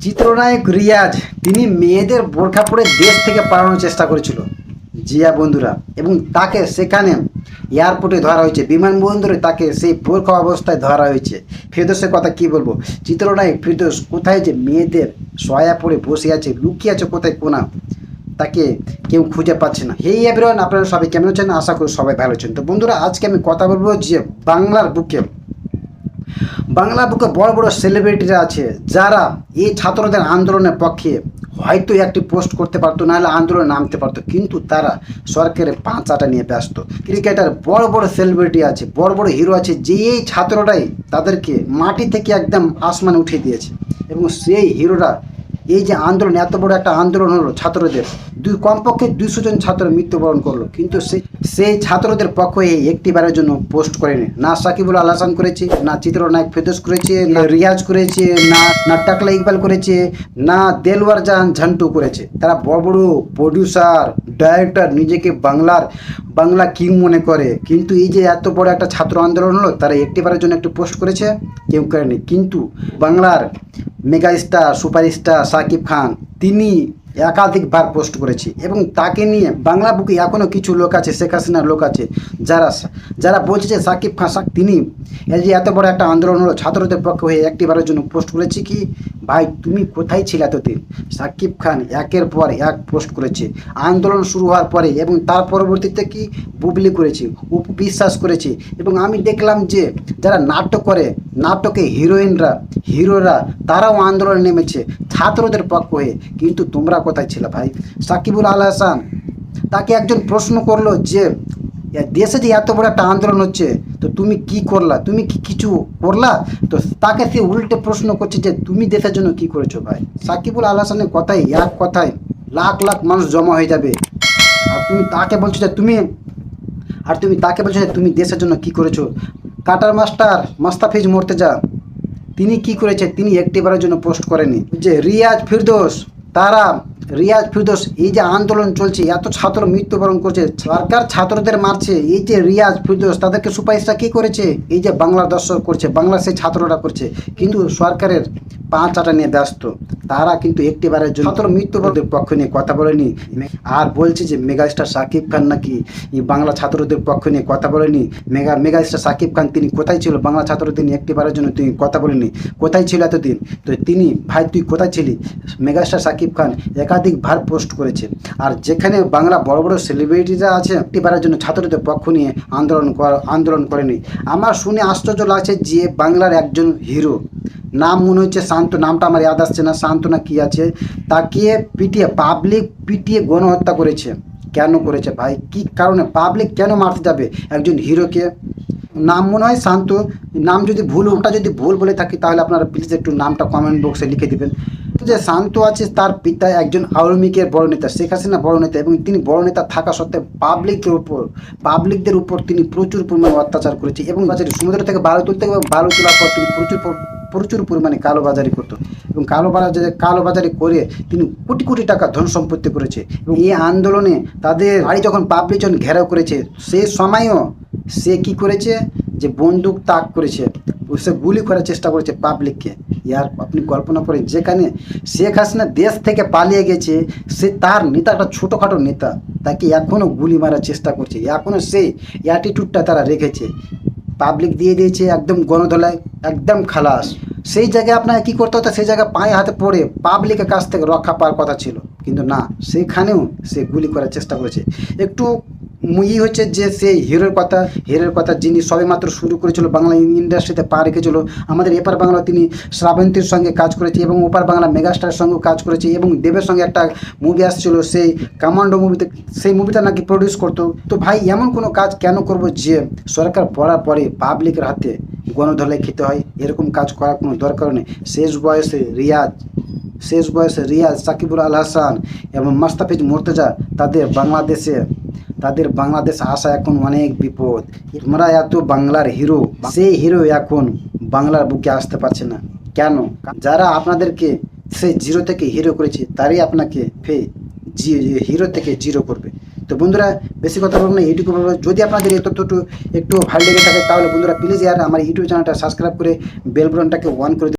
চিত্রনায়ক রিয়াজ তিনি মেয়েদের বোরখা পরে দেশ থেকে পালানোর চেষ্টা করেছিল জিয়া বন্ধুরা, এবং তাকে সেখানে এয়ারপোর্টে ধরা হয়েছে, বিমানবন্দরে তাকে সেই বোরখা অবস্থায় ধরা হয়েছে। ফেরদৌসের কথা কি বলবো, চিত্রনায়ক ফেরদৌস কোথায় যে মেয়েদের সয়া পরে বসে আছে, লুকিয়ে আছে কোথায় কোনা, তাকে কেউ খুঁজে পাচ্ছে না। হেই এভরিওয়ান, আপনারা সবাই কেমন আছেন? আশা করি সবাই ভালো আছেন। তো বন্ধুরা, আজকে আমি কথা বলবো যে বাংলা বুকে বড় বড় সেলিব্রিটিরা আছে যারা এই ছাত্রদের আন্দোলনের পক্ষে হয়তো একটি পোস্ট করতে পারতো, নাহলে আন্দোলনে নামতে পারতো, কিন্তু তারা সরকারের পাঁচাটা নিয়ে ব্যস্ত। ক্রিকেটার বড় বড় সেলিব্রিটি আছে, বড় বড় হিরো আছে, যে এই ছাত্ররাই তাদেরকে মাটি থেকে একদম আসমানে উঠিয়ে দিয়েছে। এবং সেই হিরোরা এই যে আন্দোলন, এত বড় একটা আন্দোলন হলো ছাত্রদের, কমপক্ষে 200 জন ছাত্র মৃত্যুবরণ করলো, কিন্তু সেই ছাত্রদের পক্ষে একটিবারের জন্য পোস্ট করেনি। না সাকিবুল আল হাসান করেছে, না চিত্রনায়ক ফেরদৌস করেছে, না রিয়াজ করেছে, না টাকলা ইকবাল করেছে, না দেলওয়ার জাহান ঝন্টু করেছে। তারা বড় বড় প্রডিউসার, ডাইরেক্টর, নিজেকে বাংলা কিং মনে করে, কিন্তু এই যে এত বড় একটা ছাত্র আন্দোলন হলো, তারা একটিবারের জন্য একটু পোস্ট করেছে, কেউ করেনি। কিন্তু বাংলার mega star, superstar Shakib Khan তিনি একাধিকবার পোস্ট করেছে, এবং তাকে নিয়ে বাংলা বুকে এখনও কিছু লোক আছে, শেখ হাসিনার লোক আছে, যারা বলছে যে সাকিব খান তিনি এই যে এত বড় একটা আন্দোলন হলো ছাত্রদের পক্ষে হয়ে একটিবারের জন্য পোস্ট করেছে। কি ভাই, তুমি কোথায় ছিলে এতদিন? সাকিব খান একের পর এক পোস্ট করেছে আন্দোলন শুরু হওয়ার পরে, এবং তার পরবর্তীতে কি বুবলি করেছে, বিশ্বাস করেছে। এবং আমি দেখলাম যে যারা নাটক করে, নাটকে হিরোরা তারাও আন্দোলনে নেমেছে ছাত্রদের পক্ষ হয়ে। কিন্তু তোমরা কোথায় ছিল ভাই? সাকিবুল আল হাসান, তাকে একজন প্রশ্ন করলো যে দেশে যে এত বড় একটা আন্দোলন হচ্ছে, তো তুমি কি করলা? তুমি কি কিছু করলা? তো তাকে সে উল্টে প্রশ্ন করছে যে তুমি দেশের জন্য কি করেছো ভাই? সাকিবুল আল হাসানের কথাই এক কথায় লাখ লাখ মানুষ জমা হয়ে যাবে, আর তুমি তাকে বলছো যে তুমি দেশের জন্য কি করেছো? কাটার মাস্টার মাস্তাফিজ মোর্তেজা তিনি কি করেছে? তিনি একটিবারের জন্য পোস্ট করেনি। যে রিয়াজ ফেরদৌস এই যে আন্দোলন চলছে, এত ছাত্র মৃত্যুবরণ করছে, সরকার ছাত্রদের মারছে, এই যে রিয়াজ ফেরদৌস তাদেরকে সুপারিশটা কি করেছে? এই যে বাংলার দর্শক করছে, বাংলার সেই ছাত্ররা করছে, কিন্তু সরকারের পাঁচাটা নিয়ে ব্যস্ত। তারা কিন্তু একটিবারের জন্য ছাত্র মৃত্যুবরণের পক্ষ নিয়ে কথা বলেনি। আর বলছে যে মেগাস্টার সাকিব খান নাকি এই বাংলা ছাত্রদের পক্ষ নিয়ে কথা বলেনি। মেগাস্টার সাকিব খান তিনি কোথায় ছিল? বাংলা ছাত্রদের নিয়ে একটিবারের জন্য তিনি কথা বলেনি। কোথায় ছিল এতদিন? তো তিনি, ভাই তুই কোথায় ছিলি? মেগাস্টার সাকিব খান একাধিকবার পোস্ট করেছে। আর যেখানে বাংলা বড় বড় সেলিব্রিটিরা আছে, একটিবারের জন্য ছাত্রদের পক্ষ নিয়ে আন্দোলন করেনি। আমার শুনে আশ্চর্য লাগছে যে বাংলার একজন হিরো, নাম মনে হচ্ছে শান্ত, নামটা আমার ইয়াদ আসছে না, শান্ত না কি আছে, তাকে পাবলিক পিটিয়ে গণহত্যা করেছে। কেন করেছে ভাই? কি কারণে? পাবলিক কেন মারতে যাবে একজন হিরোকে? নাম মনে হয় শান্ত, নাম যদি ভুল বলে থাকি তাহলে আপনারা প্লিজ একটু নামটা কমেন্ট বক্সে লিখে দেবেন। যে শান্ত আছে, তার পিতা একজন আওয়ামী লীগের বড় নেতা, শেখ হাসিনা বড় নেতা, এবং তিনি বড় নেতা থাকা সত্ত্বেও পাবলিকদের উপর তিনি প্রচুর পরিমাণে অত্যাচার করেছে, এবং সমুদ্র থেকে বালু তোলার পর তিনি প্রচুর পরিমাণে কালোবাজারি করতো, এবং কালোবাজারি করে তিনি কোটি কোটি টাকা ধন সম্পত্তি করেছে। এবং এই আন্দোলনে তাদের বাড়ি যখন পাবলিকজন ঘেরাও করেছে, সেই সময়ও সে কি করেছে? যে বন্দুক তাক করেছে, সে গুলি করার চেষ্টা করেছে পাবলিককে। ইয়ার আপনি কল্পনা করেন, যেখানে শেখ হাসিনা দেশ থেকে পালিয়ে গেছে, সে তার নেতা, একটা ছোটোখাটো নেতা, তাকে এখনও গুলি মারার চেষ্টা করছে, এখনও সেই অ্যাটিটিউডটা তারা রেখেছে। পাবলিক দিয়ে দিয়েছে একদম গণধোলায়, একদম খালাস। সেই জায়গায় আপনাকে কী করতে হতো? সেই জায়গায় পায়ে হাতে পড়ে পাবলিকের কাছ থেকে রক্ষা পাওয়ার কথা ছিল, কিন্তু না, সেখানেও সে গুলি করার চেষ্টা করেছে। একটু হচ্ছে যে সেই হিরোর কথা যিনি সবেমাত্র শুরু করেছিল, বাংলা ইন্ডাস্ট্রিতে পা রেখেছিল। আমাদের এপার বাংলা তিনি শ্রাবন্তীর সঙ্গে কাজ করেছে, এবং ওপার বাংলা মেগাস্টারের সঙ্গেও কাজ করেছে, এবং দেবের সঙ্গে একটা মুভি আসছিল, সেই কমান্ডো মুভিতে, সেই মুভিটা নাকি প্রডিউস করতো। তো ভাই, এমন কোনো কাজ কেন করবো যে সরকার পড়ার পরে পাবলিকের হাতে গণধোলাই খেতে হয়? এরকম কাজ করার কোনো দরকার নেই। শেষ বয়সে রিয়াজ, সাকিবুল আল হাসান এবং মাস্তাফিজ মোর্তেজা, তাদের বাংলাদেশ আসা এখন অনেক বিপদ। তোমরা এত বাংলার হিরো, সেই হিরো এখন বাংলার বুকে আসতে পারছে না কেন? যারা আপনাদেরকে সেই জিরো থেকে হিরো করেছে, তারই আপনাকে হিরো থেকে জিরো করবে। তো বন্ধুরা, বেশি কথা বলবো না, এইটুকু বলবো, যদি আপনাদের এই তথ্যটু একটু ভালো লেগে থাকে তাহলে বন্ধুরা প্লিজ আমার ইউটিউব চ্যানেলটা সাবস্ক্রাইব করে বেল বাটনটাকে অন করে